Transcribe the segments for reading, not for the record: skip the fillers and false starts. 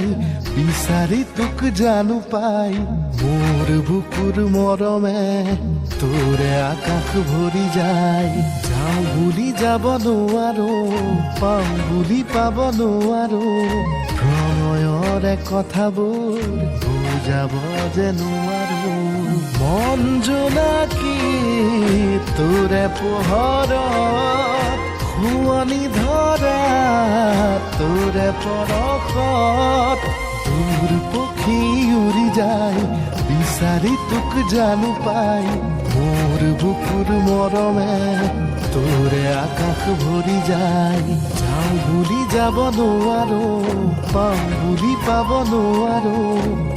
যায় বিচাৰি তোক জানো পাই মোৰ বুকুৰ মৰমে তোৰে আকাশ ভৰি যায় যাওঁ বুলি যাব নোৱাৰো পাওঁ বুলি পাব নোৱাৰো প্ৰণয়ৰে কথাবোৰ বুজাব যে নোৱাৰো মন জোনাকী তোৰে পোহৰত শুৱনি ধৰা তোৰে পৰশত দূৰ পক্ষী উৰি যায় বিচাৰি তোক জানো পাই মোৰ বুকুৰ মৰমে তোৰে আকাশ ভৰি যায় যাওঁ বুলি যাব নোৱাৰো পাওঁ বুলি পাব নোৱাৰো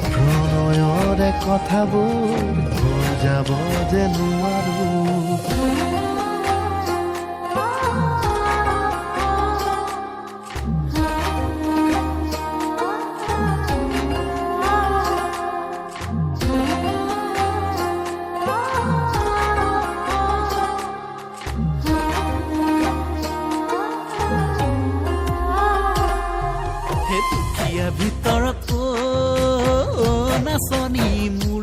প্ৰণয়ৰে কথাবোৰ বুজাব যে নোৱাৰো দুখীয়া ভিতৰত নাচনী মোৰ